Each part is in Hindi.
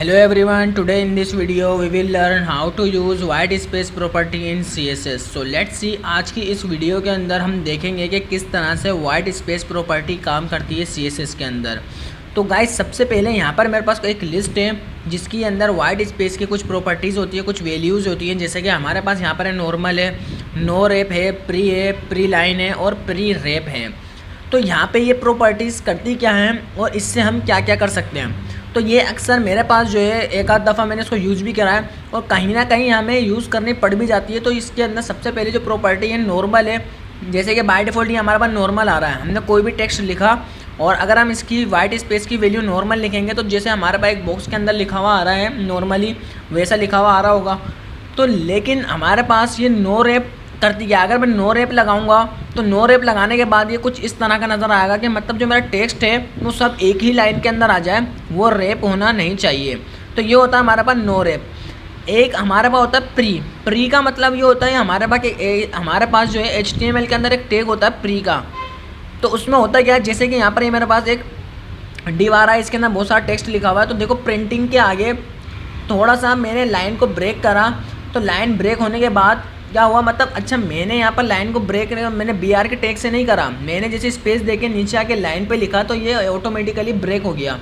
Hello everyone, today in this video we will learn how to use white space property in CSS. So let's see, आज की इस वीडियो के अंदर हम देखेंगे कि किस तरह से white space property काम करती है CSS के अंदर। तो गाइस सबसे पहले यहाँ पर मेरे पास एक लिस्ट है जिसके अंदर वाइट स्पेस की कुछ प्रॉपर्टीज़ होती है, कुछ वैल्यूज़ होती हैं। जैसे कि हमारे पास यहाँ पर है नॉर्मल है, नो रैप है, प्री लाइन है और प्री रैप है। तो यहाँ पे ये प्रॉपर्टीज़ करती क्या हैं और इससे हम क्या क्या कर सकते हैं। तो ये अक्सर मेरे पास जो है एक आध दफ़ा मैंने इसको यूज़ भी करा है और कहीं ना कहीं हमें यूज़ करनी पड़ भी जाती है। तो इसके अंदर सबसे पहले जो प्रॉपर्टी है नॉर्मल है। जैसे कि बाय डिफ़ॉल्ट ये हमारे पास नॉर्मल आ रहा है, हमने कोई भी टेक्स्ट लिखा और अगर हम इसकी वाइट स्पेस की वैल्यू नॉर्मल लिखेंगे तो जैसे हमारे पास एक बॉक्स के अंदर लिखा हुआ आ रहा है नॉर्मली, वैसा लिखा हुआ आ रहा होगा। तो लेकिन हमारे पास ये नो रैप करती है। अगर मैं नो रैप लगाऊंगा तो नो रैप लगाने के बाद ये कुछ इस तरह का नज़र आएगा कि मतलब जो मेरा टेक्स्ट है वो सब एक ही लाइन के अंदर आ जाए, वो रैप होना नहीं चाहिए। तो ये होता है हमारे पास नो रैप। एक हमारे पास होता है प्री का मतलब ये होता है हमारे पास जो है HTML के अंदर एक टैग होता है प्री का। तो उसमें होता क्या है, जैसे कि यहाँ पर ये मेरे पास एक डिव आ रहा है, इसके अंदर बहुत सारा टेक्स्ट लिखा हुआ है। तो देखो प्रिंटिंग के आगे थोड़ा सा मैंने लाइन को ब्रेक करा, तो लाइन ब्रेक होने के बाद क्या हुआ, मतलब अच्छा मैंने यहाँ पर लाइन को ब्रेक मैंने BR के टैग से नहीं करा, मैंने जैसे स्पेस देके नीचे आके लाइन पे लिखा तो ये ऑटोमेटिकली ब्रेक हो गया।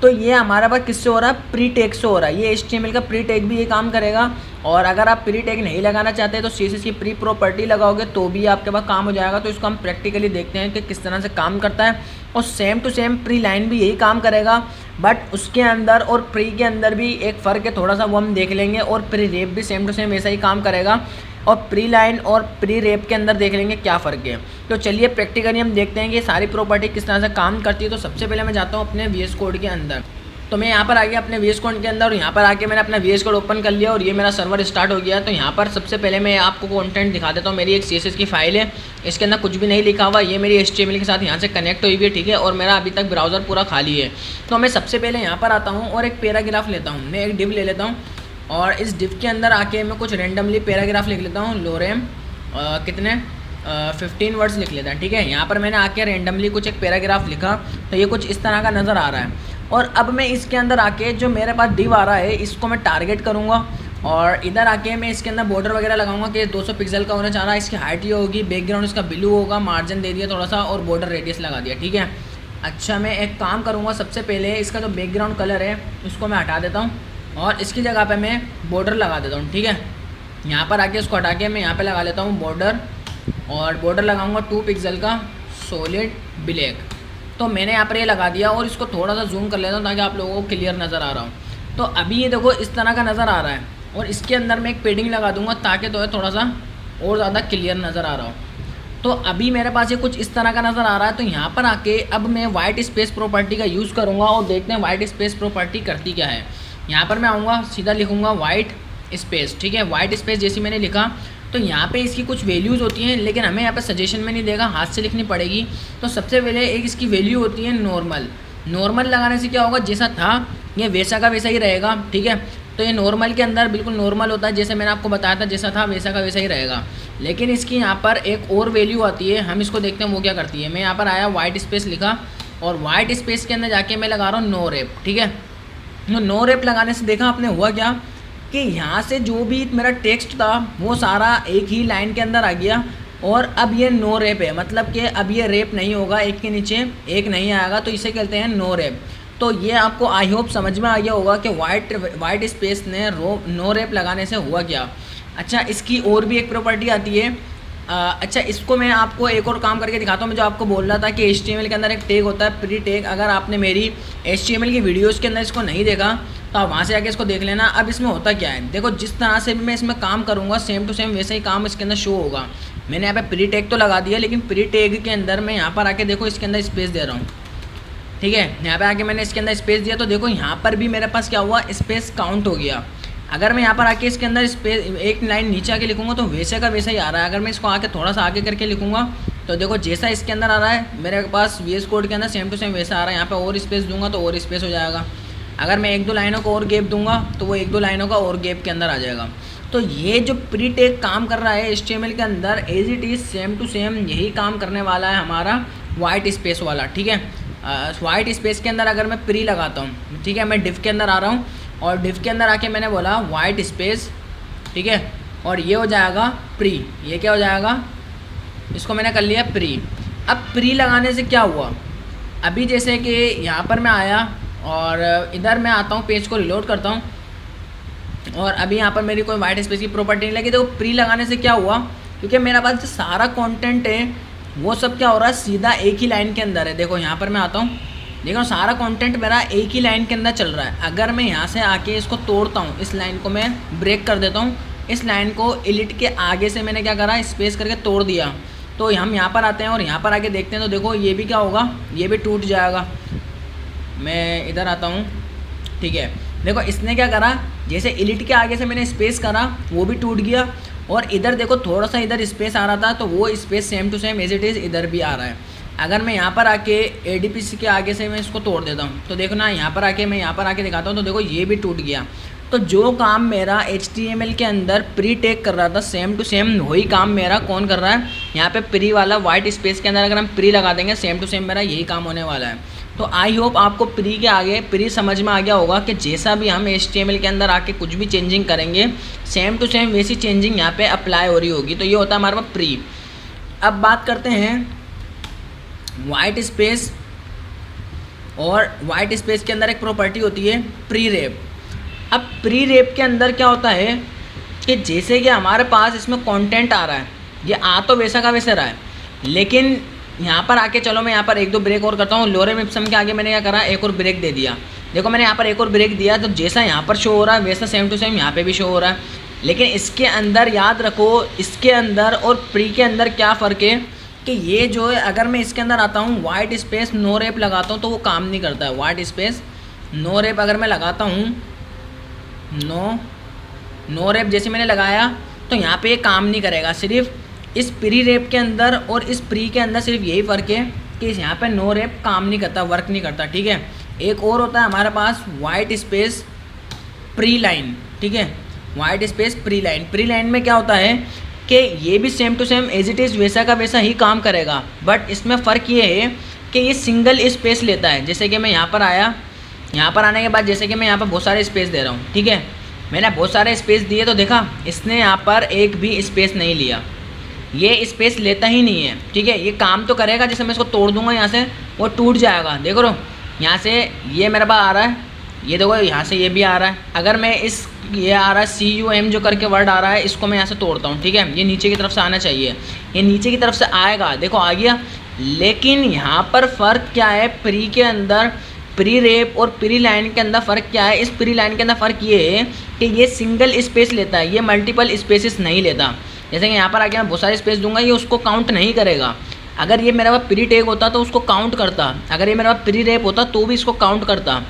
तो ये हमारे पास किससे हो रहा है, प्री टैग से हो रहा है। ये HTML का प्री टैग भी ये काम करेगा। और अगर आप प्री टैग नहीं लगाना चाहते तो CSS की प्री प्रॉपर्टी लगाओगे तो भी आपके पास काम हो जाएगा। तो इसको हम प्रैक्टिकली देखते हैं कि किस तरह से काम करता है। और same to same pre line भी यही काम करेगा, बट उसके अंदर और प्री के अंदर भी एक फ़र्क है थोड़ा सा, वो हम देख लेंगे। और प्री रेप भी सेम टू सेम वैसा ही काम करेगा और प्री लाइन और प्री रेप के अंदर देख लेंगे क्या फ़र्क है। तो चलिए प्रैक्टिकली हम देखते हैं कि सारी प्रॉपर्टी किस तरह से काम करती है। तो सबसे पहले मैं जाता हूँ अपने VS कोड के अंदर। तो मैं यहाँ पर आ गया अपने VS कोड के अंदर और यहाँ पर आके मैंने अपना VS कोड ओपन कर लिया और ये मेरा सर्वर स्टार्ट हो गया। तो यहाँ पर सबसे पहले मैं आपको कंटेंट दिखा देता हूँ। मेरी एक CSS की फाइल है, इसके अंदर कुछ भी नहीं लिखा हुआ, ये मेरी HTML के साथ यहाँ से कनेक्ट हुई हुई है, ठीक है। और मेरा अभी तक ब्राउज़र पूरा खाली है। तो मैं सबसे पहले यहाँ पर आता हूँ और एक पैराग्राफ लेता हूँ, मैं एक डिव ले लेता हूँ और इस डिव के अंदर आके मैं कुछ रैंडमली पैराग्राफ लिख लेता हूँ। लोरेम कितने 15 वर्ड्स लिख लेता है, ठीक है। यहाँ पर मैंने आके रैंडमली कुछ एक पैराग्राफ लिखा तो ये कुछ इस तरह का नज़र आ रहा है। और अब मैं इसके अंदर आके जो मेरे पास डिव आ रहा है इसको मैं टारगेट करूँगा और इधर आके मैं इसके अंदर बॉर्डर वगैरह लगाऊंगा कि 200 पिक्सल का होना चाह रहा है। इसकी हाइट ये होगी, बैकग्राउंड इसका ब्लू होगा, मार्जिन दे दिया थोड़ा सा और बॉर्डर रेडियस लगा दिया, ठीक है। अच्छा मैं एक काम करूँगा, सबसे पहले इसका जो बैकग्राउंड कलर है उसको मैं हटा देता हूँ और इसकी जगह पे मैं बॉर्डर लगा देता हूँ, ठीक है। यहाँ पर आके इसको हटा के मैं यहाँ पे लगा लेता हूँ बॉर्डर और बॉर्डर लगाऊंगा 2 पिक्सल का सॉलिड ब्लैक। तो मैंने यहाँ पर ये लगा दिया और इसको थोड़ा सा जूम कर लेता हूँ ताकि आप लोगों को क्लियर नज़र आ रहा हो। तो अभी ये देखो इस तरह का नज़र आ रहा है और इसके अंदर मैं एक पेडिंग लगा दूँगा ताकि तो थोड़ा सा और ज़्यादा क्लियर नज़र आ रहा हो। तो अभी मेरे पास ये कुछ इस तरह का नज़र आ रहा है। तो यहाँ पर आके अब मैं वाइट स्पेस प्रॉपर्टी का यूज़ करूँगा और देखते हैं वाइट स्पेस प्रॉपर्टी करती क्या है। यहाँ पर मैं आऊँगा, सीधा लिखूँगा वाइट स्पेस, ठीक है। वाइट स्पेस जैसी मैंने लिखा तो यहाँ पे इसकी कुछ वैल्यूज़ होती हैं, लेकिन हमें यहाँ पे सजेशन में नहीं देगा, हाथ से लिखनी पड़ेगी। तो सबसे पहले एक इसकी वैल्यू होती है नॉर्मल लगाने से क्या होगा, जैसा था ये वैसा का वैसा ही रहेगा, ठीक है। तो ये नॉर्मल के अंदर बिल्कुल नॉर्मल होता है, जैसे मैंने आपको बताया था जैसा था वैसा का वैसा ही रहेगा। लेकिन इसकी यहाँ पर एक और वैल्यू आती है, हम इसको देखते हैं वो क्या करती है। मैं यहाँ पर आया, वाइट स्पेस लिखा और वाइट स्पेस के अंदर जाके मैं लगा रहा हूँ नो रैप, ठीक है। तो नो रैप लगाने से देखा आपने हुआ क्या कि यहाँ से जो भी मेरा टेक्स्ट था वो सारा एक ही लाइन के अंदर आ गया और अब ये नो रैप है, मतलब कि अब ये रैप नहीं होगा, एक के नीचे एक नहीं आएगा, तो इसे कहते हैं नो रैप। तो ये आपको आई होप समझ में आ गया होगा कि वाइट स्पेस ने नो रैप लगाने से हुआ क्या। अच्छा इसकी और भी एक प्रॉपर्टी आती है। अच्छा इसको मैं आपको एक और काम करके दिखाता हूँ। मैं जो आपको बोल रहा था कि HTML के अंदर एक टैग होता है प्री टैग, अगर आपने मेरी HTML की वीडियोज़ के अंदर इसको नहीं देखा तो आप वहाँ से आके इसको देख लेना। अब इसमें होता क्या है, देखो जिस तरह से भी मैं इसमें काम करूँगा सेम टू सेम वैसे ही काम इसके अंदर शो होगा। मैंने यहाँ पे प्री टैग तो लगा दिया, लेकिन प्री टैग के अंदर मैं यहाँ पर आके देखो इसके अंदर स्पेस दे रहा हूँ, ठीक है। यहाँ पे आके मैंने इसके अंदर स्पेस दिया तो देखो यहाँ पर भी मेरे पास क्या हुआ, स्पेस काउंट हो गया। अगर मैं यहाँ पर आके इसके अंदर स्पेस एक लाइन नीचे आके लिखूँगा तो वैसे का वैसा ही आ रहा है। अगर मैं इसको आके थोड़ा सा आगे करके लिखूँगा तो देखो जैसा इसके अंदर आ रहा है मेरे पास VS कोड के अंदर सेम टू सेम वैसा आ रहा है। यहाँ पे और स्पेस दूंगा तो और स्पेस हो जाएगा। अगर मैं 1-2 लाइनों को और गैप दूंगा तो वो 1-2 लाइनों का और गैप के अंदर आ जाएगा। तो ये जो प्री टैग काम कर रहा है HTML के अंदर as it is same to same यही काम करने वाला है हमारा वाइट स्पेस वाला, ठीक है। वाइट स्पेस के अंदर अगर मैं प्री लगाता हूँ, ठीक है, मैं डिव के अंदर आ रहा हूँ और डिफ के अंदर आके मैंने बोला वाइट स्पेस, ठीक है, और ये हो जाएगा प्री। ये क्या हो जाएगा, इसको मैंने कर लिया प्री। अब प्री लगाने से क्या हुआ, अभी जैसे कि यहाँ पर मैं आया और इधर मैं आता हूँ, पेज को रिलोड करता हूँ और अभी यहाँ पर मेरी कोई वाइट स्पेस की प्रॉपर्टी नहीं लगी। तो प्री लगाने से क्या हुआ, क्योंकि मेरा पास जो सारा कंटेंट है वो सब क्या हो रहा है, सीधा एक ही लाइन के अंदर है। देखो यहाँ पर मैं आता हूँ, देखो सारा कंटेंट मेरा एक ही लाइन के अंदर चल रहा है। अगर मैं यहाँ से आके इसको तोड़ता हूँ, इस लाइन को मैं ब्रेक कर देता हूँ, इस लाइन को एलिट के आगे से मैंने क्या करा, स्पेस करके तोड़ दिया। तो हम यहाँ पर आते हैं और यहाँ पर आके देखते हैं, तो देखो ये भी क्या होगा, ये भी टूट जाएगा। मैं इधर आता हूँ, ठीक है, देखो इसने क्या करा, जैसे एलिट के आगे से मैंने स्पेस करा वो भी टूट गया, और इधर देखो थोड़ा सा इधर स्पेस आ रहा था तो वो space same to same as it is इधर भी आ रहा है। अगर मैं यहाँ पर आके एडीपीसी के आगे से मैं इसको तोड़ देता हूँ, तो देखो ना यहाँ पर आके मैं यहाँ पर आके दिखाता हूँ, तो देखो ये भी टूट गया। तो जो काम मेरा HTML के अंदर प्री टेक कर रहा था, सेम टू सेम वही काम मेरा कौन कर रहा है, यहाँ पे प्री वाला वाइट स्पेस के अंदर अगर हम प्री लगा देंगे, सेम टू सेम मेरा यही काम होने वाला है। तो आई होप आपको प्री के आगे प्री समझ में आ गया होगा कि जैसा भी हम HTML के अंदर आके कुछ भी चेंजिंग करेंगे, सेम टू सेम वैसी चेंजिंग यहाँ पे अप्लाई हो रही होगी। तो ये होता है हमारे पास प्री। अब बात करते हैं वाइट स्पेस, और वाइट स्पेस के अंदर एक प्रॉपर्टी होती है प्री रेप। अब प्री रेप के अंदर क्या होता है कि जैसे कि हमारे पास इसमें कंटेंट आ रहा है, ये आ तो वैसा का वैसे रहा है, लेकिन यहाँ पर आके चलो मैं यहाँ पर एक दो ब्रेक और करता हूँ। लोरेम इप्सम के आगे मैंने क्या करा, एक और ब्रेक दे दिया। देखो मैंने यहाँ पर एक और ब्रेक दिया, तो जैसा यहाँ पर शो हो रहा है वैसा सेम टू सेम यहाँ पे भी शो हो रहा है। लेकिन इसके अंदर याद रखो, इसके अंदर और प्री के अंदर क्या फ़र्क है कि ये जो है, अगर मैं इसके अंदर आता हूँ वाइट स्पेस नो रेप लगाता हूँ तो वो काम नहीं करता है। वाइट स्पेस नो रेप अगर मैं लगाता हूँ, नो रेप जैसे मैंने लगाया, तो यहाँ पे ये काम नहीं करेगा। सिर्फ इस प्री रेप के अंदर और इस प्री के अंदर सिर्फ यही फ़र्क है कि यहाँ पे नो रेप काम नहीं करता, वर्क नहीं करता, ठीक है। एक और होता है हमारे पास वाइट स्पेस प्री लाइन, ठीक है, white space pre line. Pre line में क्या होता है कि ये भी same to same as it is वैसा का वैसा ही काम करेगा, बट इसमें फ़र्क ये है कि ये सिंगल स्पेस लेता है। जैसे कि मैं यहाँ पर आया, यहाँ पर आने के बाद जैसे कि मैं यहाँ पर बहुत सारे स्पेस दे रहा हूँ, ठीक है, मैंने बहुत सारे स्पेस दिए, तो देखा इसने यहाँ पर एक भी स्पेस नहीं लिया, ये स्पेस लेता ही नहीं है, ठीक है। ये काम तो करेगा, जैसे मैं इसको तोड़ दूंगा यहाँ से वो टूट जाएगा। देखो रो यहाँ से ये मेरे पास आ रहा है, ये देखो यहाँ से ये भी आ रहा है। अगर मैं इस ये आ रहा है CUM जो करके वर्ड आ रहा है, इसको मैं यहाँ से तोड़ता हूँ, ठीक है, ये नीचे की तरफ से आना चाहिए, ये नीचे की तरफ से आएगा, देखो आ गया। लेकिन यहाँ पर फ़र्क क्या है, प्री के अंदर प्री रेप और प्री लाइन के अंदर फ़र्क क्या है। इस प्री लाइन के अंदर फ़र्क ये है कि ये सिंगल स्पेस लेता है, ये मल्टीपल स्पेसेस नहीं लेता। जैसे कि यहाँ पर आके मैं बहुत सारे स्पेस दूंगा, ये उसको काउंट नहीं करेगा। अगर ये मेरा पास प्री टेक होता तो उसको काउंट करता, अगर ये मेरा पास प्री रेप होता तो भी इसको काउंट करता।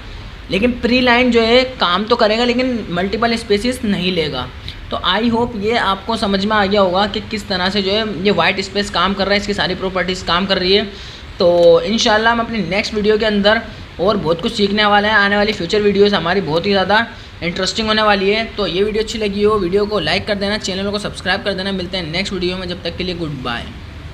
लेकिन प्री लाइन जो है काम तो करेगा लेकिन मल्टीपल स्पेसेस नहीं लेगा। तो आई होप ये आपको समझ में आ गया होगा कि किस तरह से जो है ये वाइट स्पेस काम कर रहा है, इसकी सारी प्रॉपर्टीज़ काम कर रही है। तो इंशाल्लाह हम अपनी नेक्स्ट वीडियो के अंदर और बहुत कुछ सीखने वाले हैं। आने वाली फ्यूचर वीडियोस हमारी बहुत ही ज़्यादा इंटरेस्टिंग होने वाली है। तो ये वीडियो अच्छी लगी हो, वीडियो को लाइक कर देना, चैनल को सब्सक्राइब कर देना। मिलते हैं नेक्स्ट वीडियो में, जब तक के लिए गुड बाय।